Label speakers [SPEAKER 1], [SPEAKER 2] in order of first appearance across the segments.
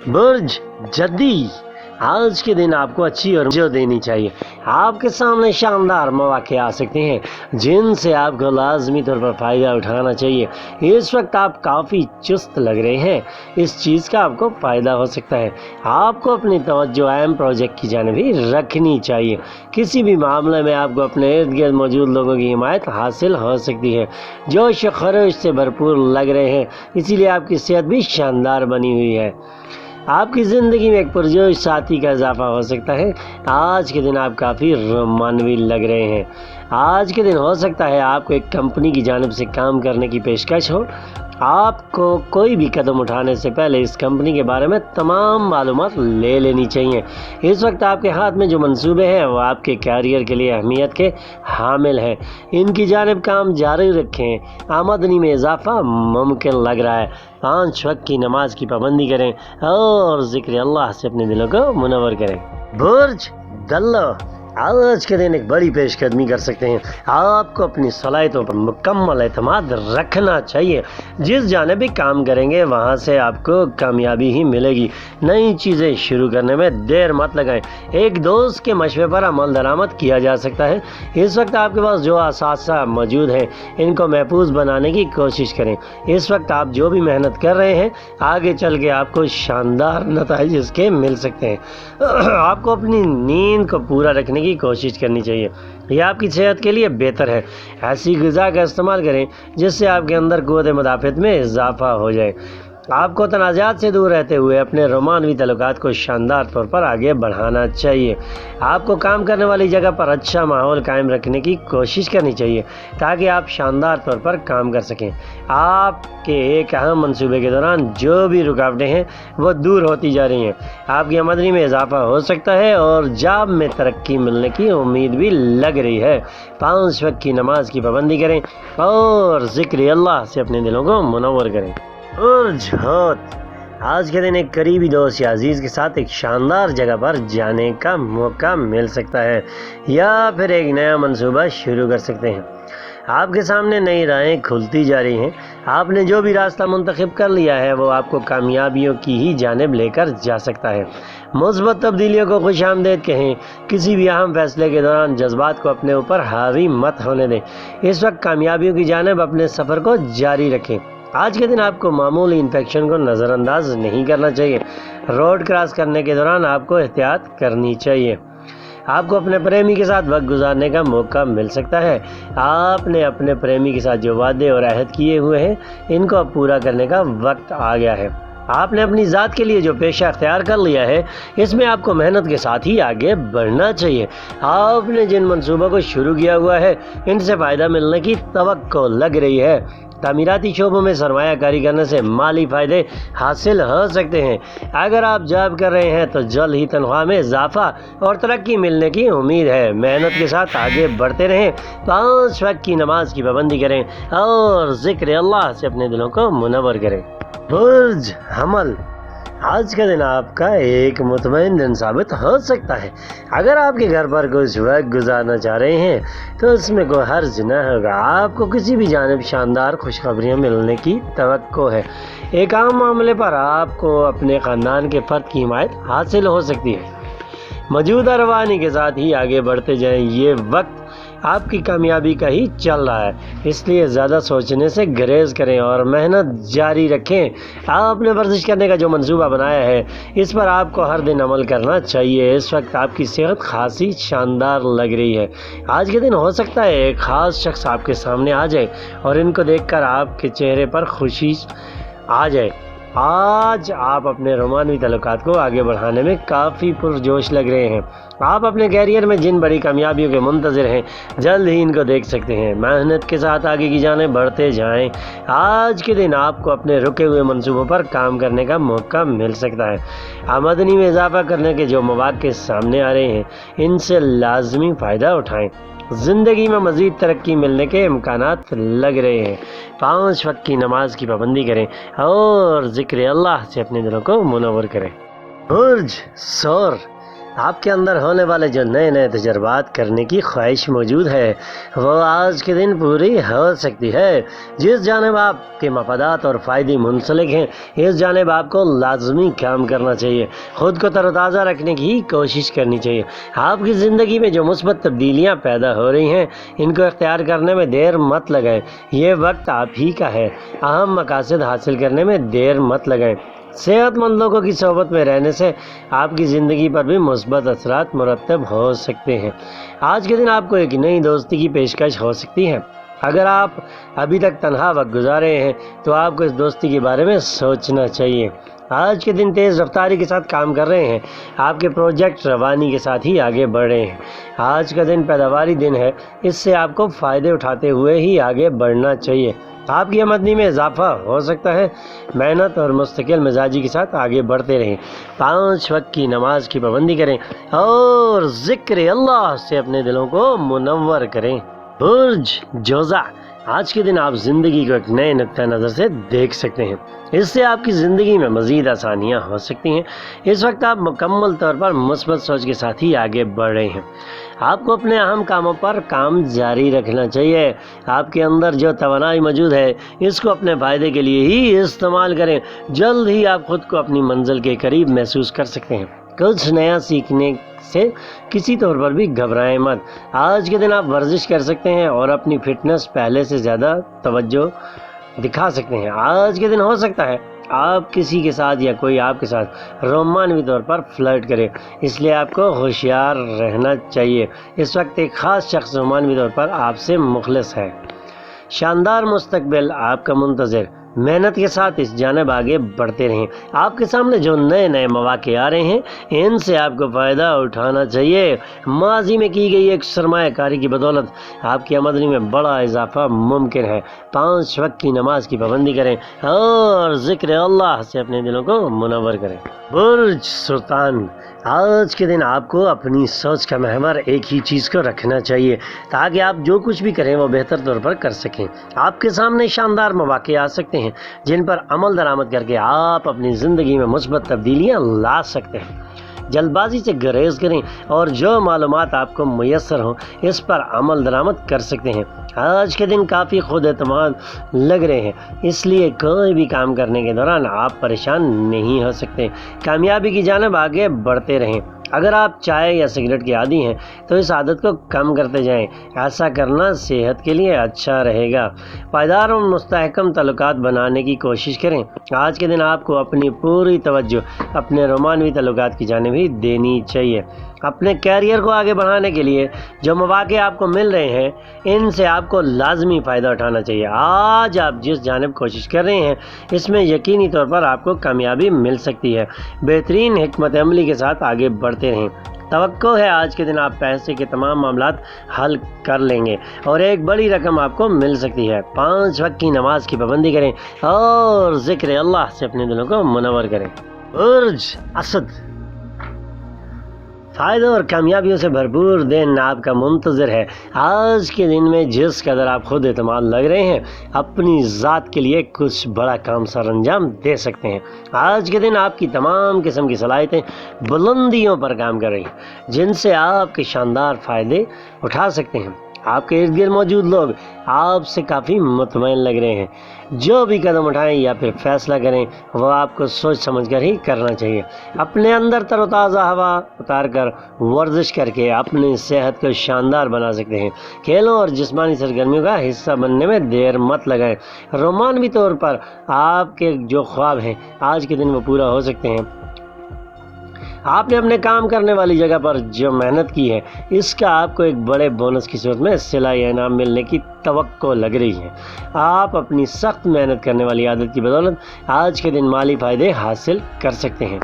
[SPEAKER 1] برج جدی، آج کے دن آپ کو اچھی اور جو دینی چاہیے۔ آپ کے سامنے شاندار مواقع آ سکتے ہیں جن سے آپ کو لازمی طور پر فائدہ اٹھانا چاہیے۔ اس وقت آپ کافی چست لگ رہے ہیں، اس چیز کا آپ کو فائدہ ہو سکتا ہے۔ آپ کو اپنی توجہ اہم پروجیکٹ کی جانب ہی رکھنی چاہیے۔ کسی بھی معاملے میں آپ کو اپنے ارد گرد موجود لوگوں کی حمایت حاصل ہو سکتی ہے۔ جوش و خروش سے بھرپور لگ رہے ہیں، اسی لیے آپ کی صحت بھی شاندار بنی ہوئی ہے۔ آپ کی زندگی میں ایک پرجوش ساتھی کا اضافہ ہو سکتا ہے۔ آج کے دن آپ کافی رومانوی لگ رہے ہیں۔ آج کے دن ہو سکتا ہے آپ کو ایک کمپنی کی جانب سے کام کرنے کی پیشکش ہو۔ آپ کو کوئی بھی قدم اٹھانے سے پہلے اس کمپنی کے بارے میں تمام معلومات لے لینی چاہیے۔ اس وقت آپ کے ہاتھ میں جو منصوبے ہیں وہ آپ کے کیریئر کے لیے اہمیت کے حامل ہیں۔ ان کی جانب کام جاری رکھیں۔ آمدنی میں اضافہ ممکن لگ رہا ہے۔ 5 وقت کی نماز کی پابندی کریں اور ذکر اللہ سے اپنے دلوں کو منور کریں۔ برج دلو، آج کے دن ایک بڑی پیش قدمی کر سکتے ہیں۔ آپ کو اپنی صلاحیتوں پر مکمل اعتماد رکھنا چاہیے۔ جس جانب بھی کام کریں گے وہاں سے آپ کو کامیابی ہی ملے گی۔ نئی چیزیں شروع کرنے میں دیر مت لگائیں۔ ایک دوست کے مشورے پر عمل درآمد کیا جا سکتا ہے۔ اس وقت آپ کے پاس جو اثاثہ موجود ہیں ان کو محفوظ بنانے کی کوشش کریں۔ اس وقت آپ جو بھی محنت کر رہے ہیں آگے چل کے آپ کو شاندار نتائج اس کے مل سکتے ہیں۔ آپ کو اپنی نیند کو پورا رکھنے کی کوشش کرنی چاہیے، یہ آپ کی صحت کے لیے بہتر ہے۔ ایسی غذا کا استعمال کریں جس سے آپ کے اندر قوت مدافعت میں اضافہ ہو جائے۔ آپ کو تنازعات سے دور رہتے ہوئے اپنے رومانوی تعلقات کو شاندار طور پر آگے بڑھانا چاہیے۔ آپ کو کام کرنے والی جگہ پر اچھا ماحول قائم رکھنے کی کوشش کرنی چاہیے تاکہ آپ شاندار طور پر کام کر سکیں۔ آپ کے ایک اہم منصوبے کے دوران جو بھی رکاوٹیں ہیں وہ دور ہوتی جا رہی ہیں۔ آپ کی آمدنی میں اضافہ ہو سکتا ہے اور جاب میں ترقی ملنے کی امید بھی لگ رہی ہے۔ 5 وقت کی نماز کی پابندی کریں اور ذکر اللہ سے اپنے دلوں کو منور کریں۔ برج حوت، آج کے دن ایک قریبی دوست یا عزیز کے ساتھ ایک شاندار جگہ پر جانے کا موقع مل سکتا ہے یا پھر ایک نیا منصوبہ شروع کر سکتے ہیں۔ آپ کے سامنے نئی راہیں کھلتی جا رہی ہیں۔ آپ نے جو بھی راستہ منتخب کر لیا ہے وہ آپ کو کامیابیوں کی ہی جانب لے کر جا سکتا ہے۔ مثبت تبدیلیوں کو خوش آمدید کہیں۔ کسی بھی اہم فیصلے کے دوران جذبات کو اپنے اوپر حاوی مت ہونے دیں۔ اس وقت کامیابیوں کی جانب اپنے سفر کو جاری رکھیں۔ آج کے دن آپ کو معمولی انفیکشن کو نظر انداز نہیں کرنا چاہیے۔ روڈ کراس کرنے کے دوران آپ کو احتیاط کرنی چاہیے۔ آپ کو اپنے پریمی کے ساتھ وقت گزارنے کا موقع مل سکتا ہے۔ آپ نے اپنے پریمی کے ساتھ جو وعدے اور عہد کیے ہوئے ہیں ان کو اب پورا کرنے کا وقت آ گیا ہے۔ آپ نے اپنی ذات کے لیے جو پیشہ اختیار کر لیا ہے اس میں آپ کو محنت کے ساتھ ہی آگے بڑھنا چاہیے۔ آپ نے جن منصوبوں کو شروع کیا ہوا ہے ان سے فائدہ ملنے کی توقع لگ رہی ہے۔ تعمیراتی شعبوں میں سرمایہ کاری کرنے سے مالی فائدے حاصل ہو سکتے ہیں۔ اگر آپ جاب کر رہے ہیں تو جلد ہی تنخواہ میں اضافہ اور ترقی ملنے کی امید ہے۔ محنت کے ساتھ آگے بڑھتے رہیں۔ 5 وقت کی نماز کی پابندی کریں اور ذکر اللہ سے اپنے دلوں کو منور کریں۔ برج حمل، آج کا دن آپ کا ایک مطمئن دن ثابت ہو سکتا ہے۔ اگر آپ کے گھر پر کچھ وقت گزارنا چاہ رہے ہیں تو اس میں کوئی حرج نہ ہوگا۔ آپ کو کسی بھی جانب شاندار خوشخبریاں ملنے کی توقع ہے۔ ایک عام معاملے پر آپ کو اپنے خاندان کے فرد کی حمایت حاصل ہو سکتی ہے۔ موجودہ روانی کے ساتھ ہی آگے بڑھتے جائیں۔ یہ وقت آپ کی کامیابی کا ہی چل رہا ہے، اس لیے زیادہ سوچنے سے گریز کریں اور محنت جاری رکھیں۔ آپ نے ورزش کرنے کا جو منصوبہ بنایا ہے اس پر آپ کو ہر دن عمل کرنا چاہیے۔ اس وقت آپ کی صحت خاصی شاندار لگ رہی ہے۔ آج کے دن ہو سکتا ہے ایک خاص شخص آپ کے سامنے آ جائے اور ان کو دیکھ کر آپ کے چہرے پر خوشی آ جائے۔ آج آپ اپنے رومانوی تعلقات کو آگے بڑھانے میں کافی پرجوش لگ رہے ہیں۔ آپ اپنے کیریئر میں جن بڑی کامیابیوں کے منتظر ہیں جلد ہی ان کو دیکھ سکتے ہیں۔ محنت کے ساتھ آگے کی جانب بڑھتے جائیں۔ آج کے دن آپ کو اپنے رکے ہوئے منصوبوں پر کام کرنے کا موقع مل سکتا ہے۔ آمدنی میں اضافہ کرنے کے جو مواقع سامنے آ رہے ہیں ان سے لازمی فائدہ اٹھائیں۔ زندگی میں مزید ترقی ملنے کے امکانات لگ رہے ہیں۔ 5 وقت کی نماز کی پابندی کریں اور ذکر اللہ سے اپنے دلوں کو منور کریں۔ برج ثور، آپ کے اندر ہونے والے جو نئے نئے تجربات کرنے کی خواہش موجود ہے وہ آج کے دن پوری ہو سکتی ہے۔ جس جانب آپ کے مفادات اور فائدے منسلک ہیں اس جانب آپ کو لازمی کام کرنا چاہیے، خود کو تر و تازہ رکھنے کی کوشش کرنی چاہیے۔ آپ کی زندگی میں جو مثبت تبدیلیاں پیدا ہو رہی ہیں ان کو اختیار کرنے میں دیر مت لگائیں، یہ وقت آپ ہی کا ہے۔ اہم مقاصد حاصل کرنے میں دیر مت لگائیں۔ صحت مند لوگوں کی صحبت میں رہنے سے آپ کی زندگی پر بھی مثبت اثرات مرتب ہو سکتے ہیں۔ آج کے دن آپ کو ایک نئی دوستی کی پیشکش ہو سکتی ہے۔ اگر آپ ابھی تک تنہا وقت گزارے ہیں تو آپ کو اس دوستی کے بارے میں سوچنا چاہیے۔ آج کے دن تیز رفتاری کے ساتھ کام کر رہے ہیں، آپ کے پروجیکٹ روانی کے ساتھ ہی آگے بڑھ رہے ہیں۔ آج کا دن پیداواری دن ہے، اس سے آپ کو فائدے اٹھاتے ہوئے ہی آگے بڑھنا چاہیے۔ آپ کی آمدنی میں اضافہ ہو سکتا ہے۔ محنت اور مستقل مزاجی کے ساتھ آگے بڑھتے رہیں، 5 وقت کی نماز کی پابندی کریں اور ذکر اللہ سے اپنے دلوں کو منور کریں۔ برج جوزا، آج کے دن آپ زندگی کو ایک نئے نقطہ نظر سے دیکھ سکتے ہیں، اس سے آپ کی زندگی میں مزید آسانیاں ہو سکتی ہیں۔ اس وقت آپ مکمل طور پر مثبت سوچ کے ساتھ ہی آگے بڑھ رہے ہیں۔ آپ کو اپنے اہم کاموں پر کام جاری رکھنا چاہیے۔ آپ کے اندر جو توانائی موجود ہے اس کو اپنے فائدے کے لیے ہی استعمال کریں، جلد ہی آپ خود کو اپنی منزل کے قریب محسوس کر سکتے ہیں۔ کچھ نیا سیکھنے سے کسی طور پر بھی گھبرائیں مت۔ آج کے دن آپ ورزش کر سکتے ہیں اور اپنی فٹنس پہلے سے زیادہ توجہ دکھا سکتے ہیں۔ آج کے دن ہو سکتا ہے آپ کسی کے ساتھ یا کوئی آپ کے ساتھ رومانوی طور پر فلرٹ کرے، اس لیے آپ کو ہوشیار رہنا چاہیے۔ اس وقت ایک خاص شخص رومانوی طور پر آپ سے مخلص ہے۔ شاندار مستقبل آپ کا منتظر، محنت کے ساتھ اس جانب آگے بڑھتے رہیں۔ آپ کے سامنے جو نئے نئے مواقع آ رہے ہیں ان سے آپ کو فائدہ اٹھانا چاہیے۔ ماضی میں کی گئی ایک سرمایہ کاری کی بدولت آپ کی آمدنی میں بڑا اضافہ ممکن ہے۔ 5 وقت کی نماز کی پابندی کریں اور ذکر اللہ سے اپنے دلوں کو منور کریں۔ برج سرطان، آج کے دن آپ کو اپنی سوچ کا محور ایک ہی چیز کو رکھنا چاہیے تاکہ آپ جو کچھ بھی کریں وہ بہتر طور پر کر سکیں۔ آپ کے سامنے شاندار مواقع آ سکتے ہیں جن پر عمل درآمد کر کے آپ اپنی زندگی میں مثبت تبدیلیاں لا سکتے ہیں۔ جلد بازی سے گریز کریں اور جو معلومات آپ کو میسر ہوں اس پر عمل درآمد کر سکتے ہیں۔ آج کے دن کافی خود اعتماد لگ رہے ہیں، اس لیے کوئی بھی کام کرنے کے دوران آپ پریشان نہیں ہو سکتے۔ کامیابی کی جانب آگے بڑھتے رہیں۔ اگر آپ چائے یا سگریٹ کے عادی ہیں تو اس عادت کو کم کرتے جائیں، ایسا کرنا صحت کے لیے اچھا رہے گا۔ پائیدار اور مستحکم تعلقات بنانے کی کوشش کریں۔ آج کے دن آپ کو اپنی پوری توجہ اپنے رومانوی تعلقات کی جانب ہی دینی چاہیے۔ اپنے کیریئر کو آگے بڑھانے کے لیے جو مواقع آپ کو مل رہے ہیں ان سے آپ کو لازمی فائدہ اٹھانا چاہیے۔ آج آپ جس جانب کوشش کر رہے ہیں اس میں یقینی طور پر آپ کو کامیابی مل سکتی ہے۔ بہترین حکمت عملی کے ساتھ آگے بڑھتے رہیں۔ توقع ہے آج کے دن آپ پیسے کے تمام معاملات حل کر لیں گے اور ایک بڑی رقم آپ کو مل سکتی ہے۔ 5 وقت کی نماز کی پابندی کریں اور ذکر اللہ سے اپنے دلوں کو منور کریں۔ برج اسد، فائدوں اور کامیابیوں سے بھرپور دن آپ کا منتظر ہے۔ آج کے دن میں جس قدر آپ خود اعتماد لگ رہے ہیں اپنی ذات کے لیے کچھ بڑا کام سر انجام دے سکتے ہیں۔ آج کے دن آپ کی تمام قسم کی صلاحیتیں بلندیوں پر کام کر رہی ہیں جن سے آپ کے شاندار فائدے اٹھا سکتے ہیں۔ آپ کے ارد گرد موجود لوگ آپ سے کافی مطمئن لگ رہے ہیں۔ جو بھی قدم اٹھائیں یا پھر فیصلہ کریں وہ آپ کو سوچ سمجھ کر ہی کرنا چاہیے۔ اپنے اندر تر و تازہ ہوا اتار کر ورزش کر کے اپنی صحت کو شاندار بنا سکتے ہیں۔ کھیلوں اور جسمانی سرگرمیوں کا حصہ بننے میں دیر مت لگائیں۔ رومانوی طور پر آپ کے جو خواب ہیں آج کے دن وہ پورا ہو سکتے ہیں۔ آپ نے اپنے کام کرنے والی جگہ پر جو محنت کی ہے اس کا آپ کو ایک بڑے بونس کی صورت میں صلہ انعام ملنے کی توقع لگ رہی ہے۔ آپ اپنی سخت محنت کرنے والی عادت کی بدولت آج کے دن مالی فائدے حاصل کر سکتے ہیں۔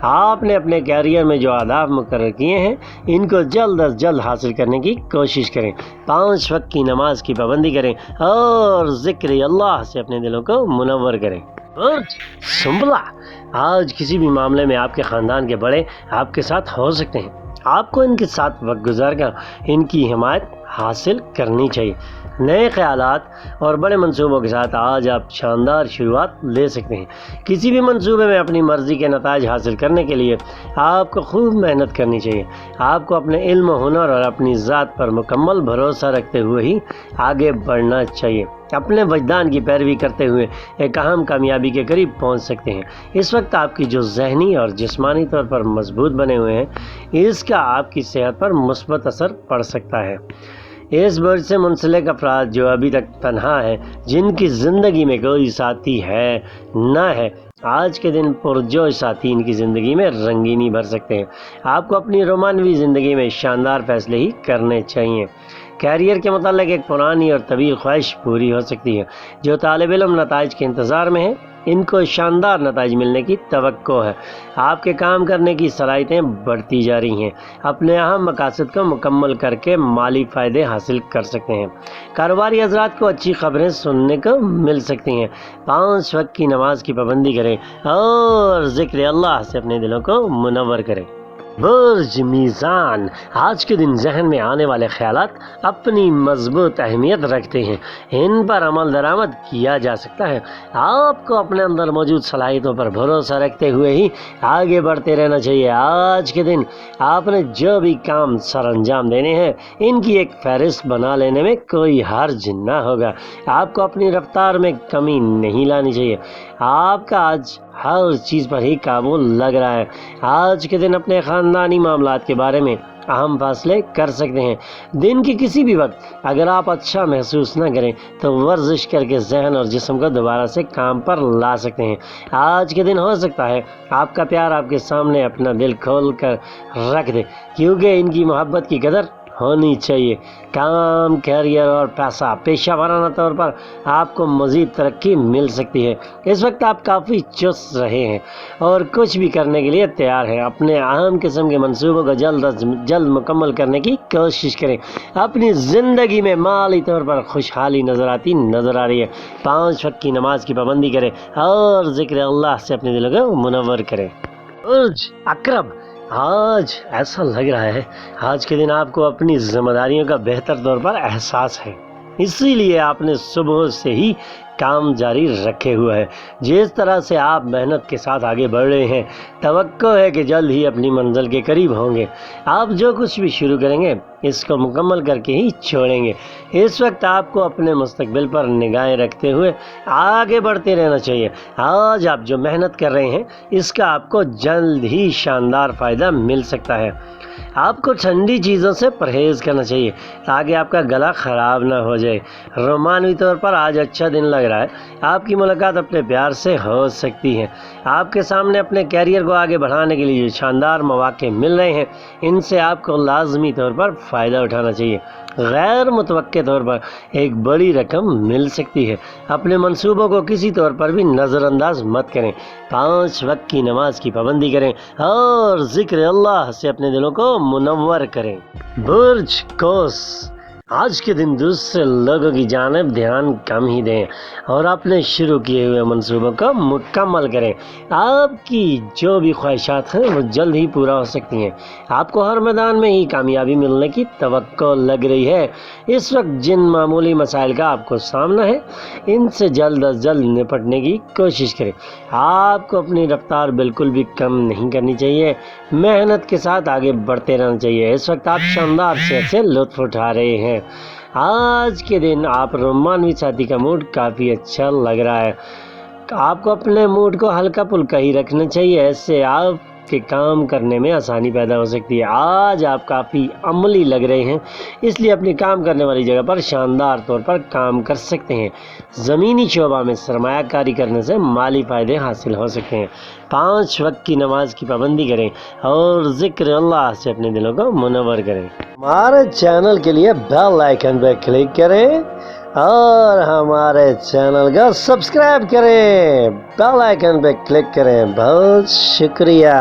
[SPEAKER 1] آپ نے اپنے کیریئر میں جو اہداف مقرر کیے ہیں ان کو جلد از جلد حاصل کرنے کی کوشش کریں۔ 5 وقت کی نماز کی پابندی کریں اور ذکر اللہ سے اپنے دلوں کو منور کریں۔ برج سنبلا، آج کسی بھی معاملے میں آپ کے خاندان کے بڑے آپ کے ساتھ ہو سکتے ہیں۔ آپ کو ان کے ساتھ وقت گزار کر ان کی حمایت حاصل کرنی چاہیے۔ نئے خیالات اور بڑے منصوبوں کے ساتھ آج آپ شاندار شروعات لے سکتے ہیں۔ کسی بھی منصوبے میں اپنی مرضی کے نتائج حاصل کرنے کے لیے آپ کو خوب محنت کرنی چاہیے۔ آپ کو اپنے علم و ہنر اور اپنی ذات پر مکمل بھروسہ رکھتے ہوئے ہی آگے بڑھنا چاہیے۔ اپنے وجدان کی پیروی کرتے ہوئے ایک اہم کامیابی کے قریب پہنچ سکتے ہیں۔ اس وقت آپ کی جو ذہنی اور جسمانی طور پر مضبوط بنے ہوئے ہیں، اس کا آپ کی صحت پر مثبت اثر پڑ سکتا ہے۔ اس برج سے منسلک افراد جو ابھی تک تنہا ہیں، جن کی زندگی میں کوئی ساتھی ہے نہ ہے، آج کے دن پرجوش ساتھی ان کی زندگی میں رنگینی بھر سکتے ہیں۔ آپ کو اپنی رومانوی زندگی میں شاندار فیصلے ہی کرنے چاہیے۔ کیریئر کے متعلق ایک پرانی اور طویل خواہش پوری ہو سکتی ہے۔ جو طالب علم نتائج کے انتظار میں ہیں، ان کو شاندار نتائج ملنے کی توقع ہے۔ آپ کے کام کرنے کی صلاحیتیں بڑھتی جا رہی ہیں۔ اپنے اہم مقاصد کو مکمل کر کے مالی فائدے حاصل کر سکتے ہیں۔ کاروباری حضرات کو اچھی خبریں سننے کو مل سکتی ہیں۔ 5 وقت کی نماز کی پابندی کریں اور ذکر اللہ سے اپنے دلوں کو منور کریں۔ برج میزان، آج کے دن ذہن میں آنے والے خیالات اپنی مضبوط اہمیت رکھتے ہیں۔ ان پر عمل درآمد کیا جا سکتا ہے۔ آپ کو اپنے اندر موجود صلاحیتوں پر بھروسہ رکھتے ہوئے ہی آگے بڑھتے رہنا چاہیے۔ آج کے دن آپ نے جو بھی کام سر انجام دینے ہیں، ان کی ایک فہرست بنا لینے میں کوئی حرج نہ ہوگا۔ آپ کو اپنی رفتار میں کمی نہیں لانی چاہیے۔ آپ کا آج ہر چیز پر ہی قابو لگ رہا ہے۔ آج کے دن اپنے خاندانی معاملات کے بارے میں اہم فیصلے کر سکتے ہیں۔ دن کی کسی بھی وقت اگر آپ اچھا محسوس نہ کریں تو ورزش کر کے ذہن اور جسم کو دوبارہ سے کام پر لا سکتے ہیں۔ آج کے دن ہو سکتا ہے آپ کا پیار آپ کے سامنے اپنا دل کھول کر رکھ دے، کیونکہ ان کی محبت کی قدر ہونی چاہیے۔ کام، کیریئر اور پیسہ، پیشہ ورانہ طور پر آپ کو مزید ترقی مل سکتی ہے۔ اس وقت آپ کافی چست رہے ہیں اور کچھ بھی کرنے کے لیے تیار ہیں۔ اپنے اہم قسم کے منصوبوں کو جلد از جلد مکمل کرنے کی کوشش کریں۔ اپنی زندگی میں مالی طور پر خوشحالی نظر آ رہی ہے۔ 5 وقت کی نماز کی پابندی کریں اور ذکر اللہ سے اپنے دلوں کو منور کریں۔ برج عقرب، آج ایسا لگ رہا ہے آج کے دن آپ کو اپنی ذمہ داریوں کا بہتر طور پر احساس ہے، اسی لیے آپ نے صبح سے ہی کام جاری رکھے ہوا ہے۔ جس طرح سے آپ محنت کے ساتھ آگے بڑھ رہے ہیں، توقع ہے کہ جلد ہی اپنی منزل کے قریب ہوں گے۔ آپ جو کچھ بھی شروع کریں گے، اس کو مکمل کر کے ہی چھوڑیں گے۔ اس وقت آپ کو اپنے مستقبل پر نگاہیں رکھتے ہوئے آگے بڑھتے رہنا چاہیے۔ آج آپ جو محنت کر رہے ہیں، اس کا آپ کو جلد ہی شاندار فائدہ مل سکتا ہے۔ آپ کو ٹھنڈی چیزوں سے پرہیز کرنا چاہیے تاکہ آپ کا گلا خراب نہ ہو جائے۔ رومانوی طور پر آج اچھا دن لگ رہا ہے۔ آپ کی ملاقات اپنے پیار سے ہو سکتی ہے۔ آپ کے سامنے اپنے کیریئر کو آگے بڑھانے کے لیے جو شاندار مواقع مل رہے ہیں، ان سے آپ کو لازمی طور پر فائدہ اٹھانا چاہیے۔ غیر متوقع طور پر ایک بڑی رقم مل سکتی ہے۔ اپنے منصوبوں کو کسی طور پر بھی نظر انداز مت کریں۔ 5 وقت کی نماز کی پابندی کریں اور ذکر اللہ سے اپنے دلوں کو منور کریں۔ برج قوس، آج کے دن دوسرے لوگوں کی جانب دھیان کم ہی دیں اور اپنے شروع کیے ہوئے منصوبوں کو مکمل کریں۔ آپ کی جو بھی خواہشات ہیں وہ جلد ہی پورا ہو سکتی ہیں۔ آپ کو ہر میدان میں ہی کامیابی ملنے کی توقع لگ رہی ہے۔ اس وقت جن معمولی مسائل کا آپ کو سامنا ہے، ان سے جلد از جلد نپٹنے کی کوشش کریں۔ آپ کو اپنی رفتار بالکل بھی کم نہیں کرنی چاہیے۔ محنت کے ساتھ آگے بڑھتے رہنا چاہیے۔ اس وقت آپ شاندار صحت سے لطف اٹھا رہے ہیں۔ آج کے دن آپ رومانوی ساتھی کا موڈ کافی اچھا لگ رہا ہے۔ آپ کو اپنے موڈ کو ہلکا پھلکا ہی رکھنا چاہیے، ایسے آپ کے کام کرنے میں آسانی پیدا ہو سکتی ہے۔ آج آپ کافی عملی لگ رہے ہیں، اس لیے اپنی کام کرنے والی جگہ پر شاندار طور پر کام کر سکتے ہیں۔ زمینی شعبہ میں سرمایہ کاری کرنے سے مالی فائدے حاصل ہو سکتے ہیں۔ 5 وقت کی نماز کی پابندی کریں اور ذکر اللہ سے اپنے دلوں کو منور کریں۔ ہمارے چینل کے لیے بیل آئیکن پہ کلک کریں اور ہمارے چینل کو سبسکرائب کریں، بیل آئیکن پہ کلک کریں۔ بہت شکریہ۔